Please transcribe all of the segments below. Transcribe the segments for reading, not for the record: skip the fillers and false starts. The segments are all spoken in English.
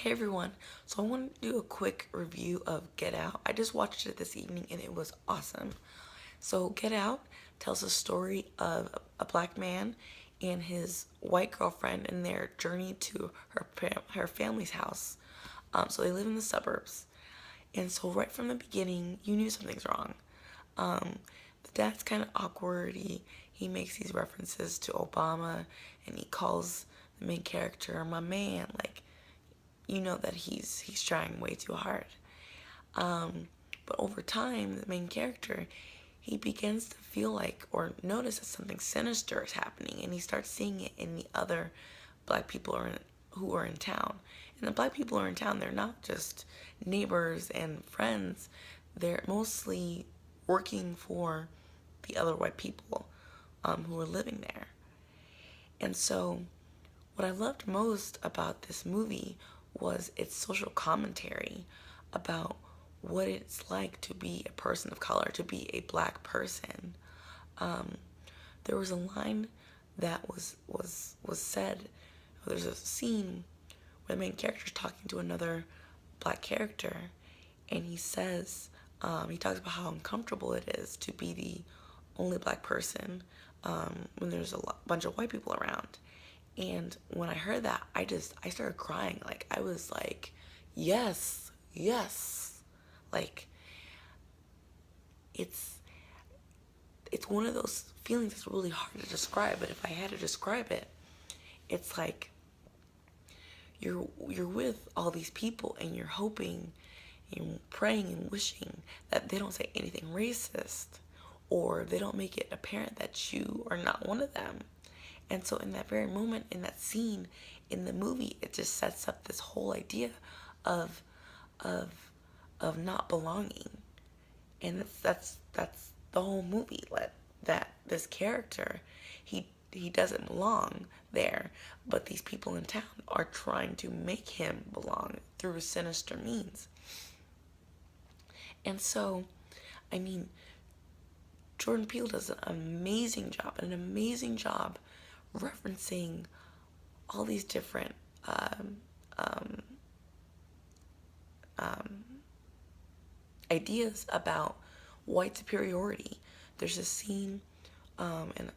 Hey everyone, so I want to do a quick review of Get Out. I just watched it this evening and it was awesome. So, Get Out tells a story of a black man and his white girlfriend and their journey to her family's house. So, they live in the suburbs. And so, right from the beginning, you knew something's wrong. The dad's kind of awkward. He makes these references to Obama and he calls the main character my man. Like, you know that he's trying way too hard. But over time, the main character, he begins to feel like or notice that something sinister is happening, and he starts seeing it in the other black people who are in town. And the black people who are in town, they're not just neighbors and friends; they're mostly working for the other white people who are living there. And so, what I loved most about this movie was its social commentary about what it's like to be a person of color, to be a black person. Um, there was a line that was said. There's a scene where the main character is talking to another black character, and he talks about how uncomfortable it is to be the only black person when there's bunch of white people around. And when I heard that, I started crying. Like I was like, yes, yes. Like it's it's one of those feelings that's really hard to describe, but if I had to describe it, it's like you're with all these people and you're hoping and praying and wishing that they don't say anything racist or they don't make it apparent that you are not one of them. And so in that very moment, in that scene in the movie, it just sets up this whole idea of of of not belonging. And that's the whole movie. That this character, he doesn't belong there, but these people in town are trying to make him belong through sinister means. And so, I mean, Jordan Peele does an amazing job referencing all these different um, um, um, ideas about white superiority. There's a scene, and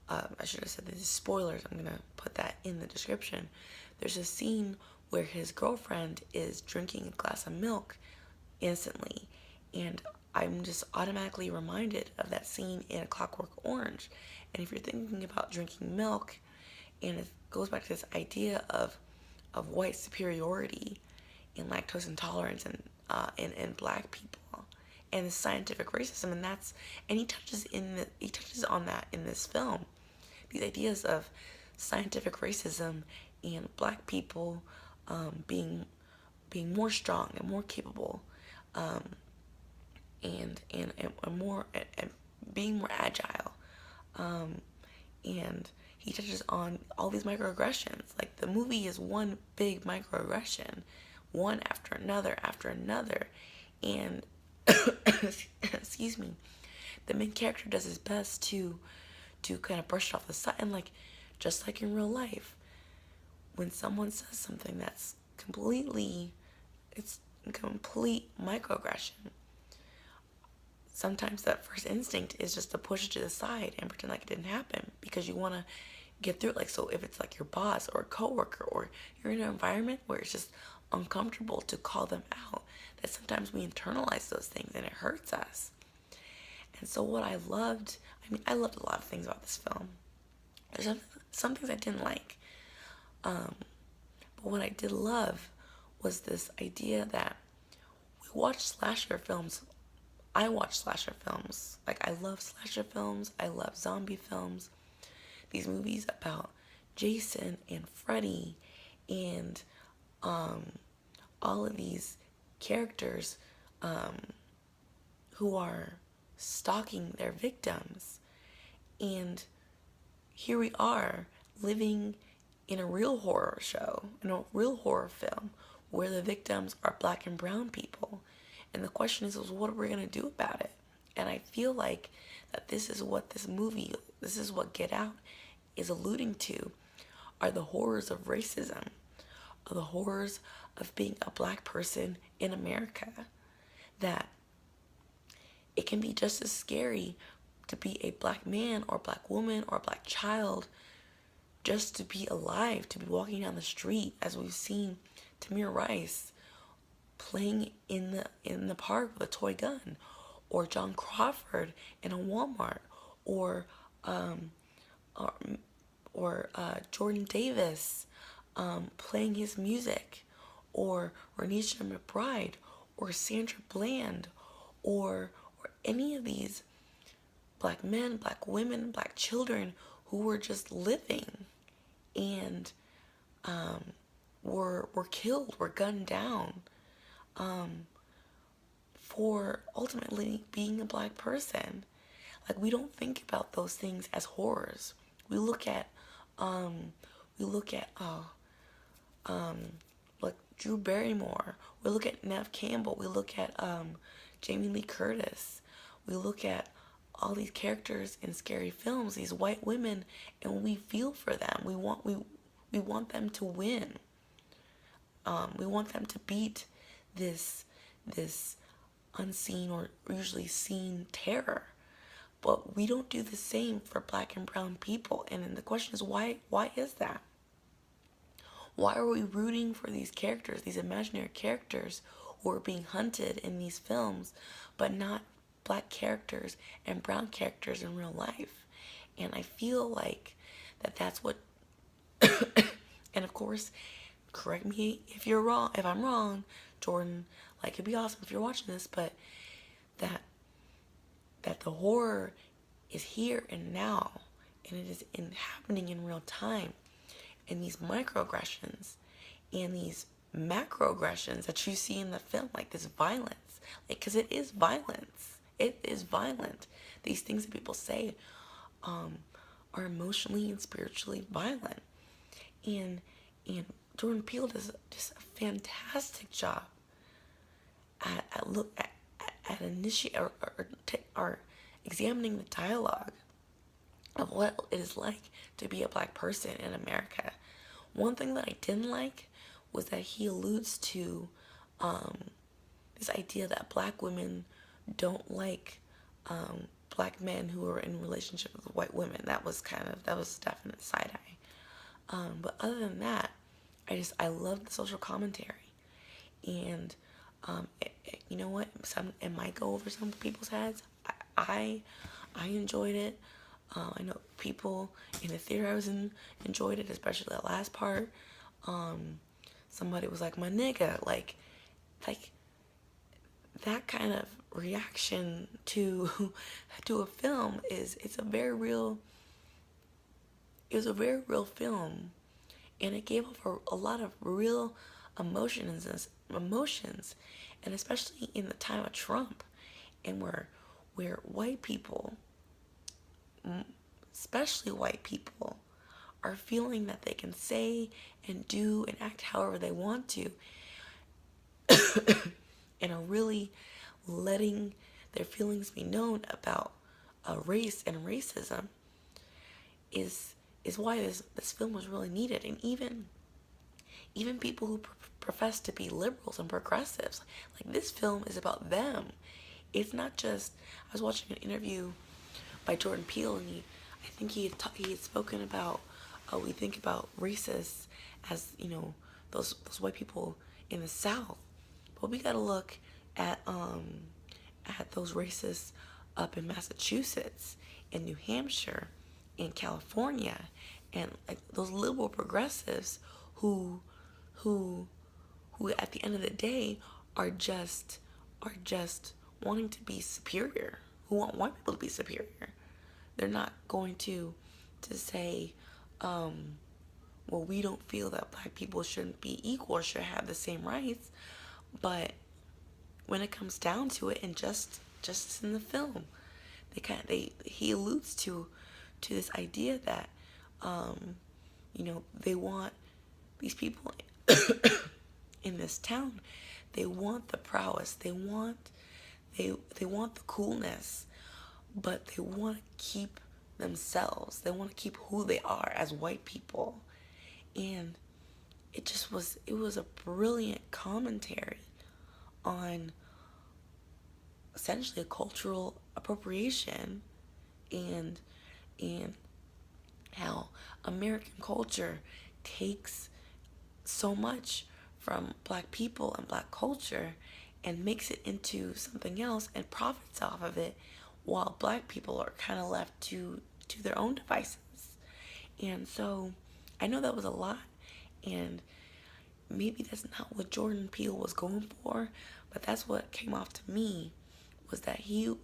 I should have said these spoilers. I'm gonna put that in the description. There's a scene where his girlfriend is drinking a glass of milk instantly, and I'm just automatically reminded of that scene in A Clockwork Orange. And if you're thinking about drinking milk, and it goes back to this idea of white superiority and lactose intolerance and black people and the scientific racism, and he touches on that in this film. These ideas of scientific racism and black people being more strong and more capable, um, and more and being more agile, and he touches on all these microaggressions. Like the movie is one big microaggression, one after another, and excuse me, the main character does his best to kind of brush it off the side. And like just like in real life, when someone says something that's it's a complete microaggression, sometimes that first instinct is just to push it to the side and pretend like it didn't happen because you want to get through it. Like, so if it's like your boss or a coworker or you're in an environment where it's just uncomfortable to call them out, that sometimes we internalize those things and it hurts us. And so what I loved a lot of things about this film. There's some things I didn't like, but what I did love was this idea that we watch slasher films. I watch slasher films. Like, I love slasher films. I love zombie films. These movies about Jason and Freddy and all of these characters who are stalking their victims. And here we are living in a real horror show, in a real horror film, where the victims are black and brown people. And the question is what are we going to do about it? And I feel like that this is what Get Out is alluding to, are the horrors of racism, of the horrors of being a black person in America. That it can be just as scary to be a black man or black woman or black child, just to be alive, to be walking down the street, as we've seen Tamir Rice playing in the park with a toy gun, or John Crawford in a Walmart, or or, Jordan Davis playing his music, or Renisha McBride, or Sandra Bland, or any of these black men, black women, black children who were just living and were killed, were gunned down for ultimately being a black person. Like, we don't think about those things as horrors. We look at like Drew Barrymore. We look at Neve Campbell. We look at Jamie Lee Curtis. We look at all these characters in scary films, these white women, and we feel for them. We want them to win. We want them to beat this unseen or usually seen terror. But we don't do the same for black and brown people. And then the question is, why is that? Why are we rooting for these characters, these imaginary characters who are being hunted in these films, but not black characters and brown characters in real life? And I feel like that's what and of course, correct me if you're wrong, if I'm wrong, Jordan, like, it'd be awesome if you're watching this, but that the horror is here and now, and it is happening in real time, and these microaggressions and these macroaggressions that you see in the film, like this violence, like, because it is violence. It is violent. These things that people say are emotionally and spiritually violent, and Jordan Peele does just a fantastic job at initiate or examining the dialogue of what it is like to be a black person in America. One thing that I didn't like was that he alludes to this idea that black women don't like black men who are in relationship with white women. That was definite side eye. But other than that, I love the social commentary, and you know what? It might go over some people's heads. I enjoyed it. I know people in the theater I was in enjoyed it, especially that last part. Somebody was like, "My nigga," like that kind of reaction to a film it's a very real. It was a very real film, and it gave off a lot of real emotions, and especially in the time of Trump, and where white people, especially white people, are feeling that they can say and do and act however they want to, and are really letting their feelings be known about race and racism, is why this film was really needed. And even people who profess to be liberals and progressives, like, this film is about them. It's not just, I was watching an interview by Jordan Peele, and I think he had spoken about, we think about racists as, those white people in the South, but we gotta look at those racists up in Massachusetts, in New Hampshire, in California, and like those liberal progressives who at the end of the day are just wanting to be superior, who want white people to be superior. They're not going to say, well, we don't feel that black people shouldn't be equal or should have the same rights. But when it comes down to it, and just in the film, he alludes to this idea that they want these people in this town, they want the prowess, they want the coolness, but they want to keep themselves. They want to keep who they are as white people. And it was a brilliant commentary on essentially a cultural appropriation, and and how American culture takes so much from black people and black culture and makes it into something else and profits off of it, while black people are kind of left to their own devices. And so I know that was a lot, and maybe that's not what Jordan Peele was going for, but that's what came off to me, was that he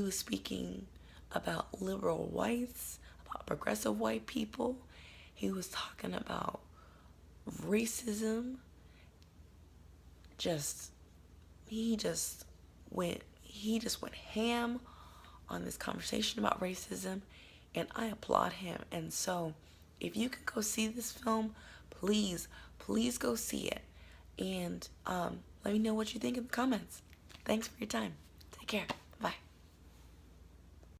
was speaking about liberal whites, about progressive white people. He was talking about racism. Just he just went ham on this conversation about racism, and I applaud him. And so if you can go see this film, please go see it, and let me know what you think in the comments. Thanks for your time. Take care.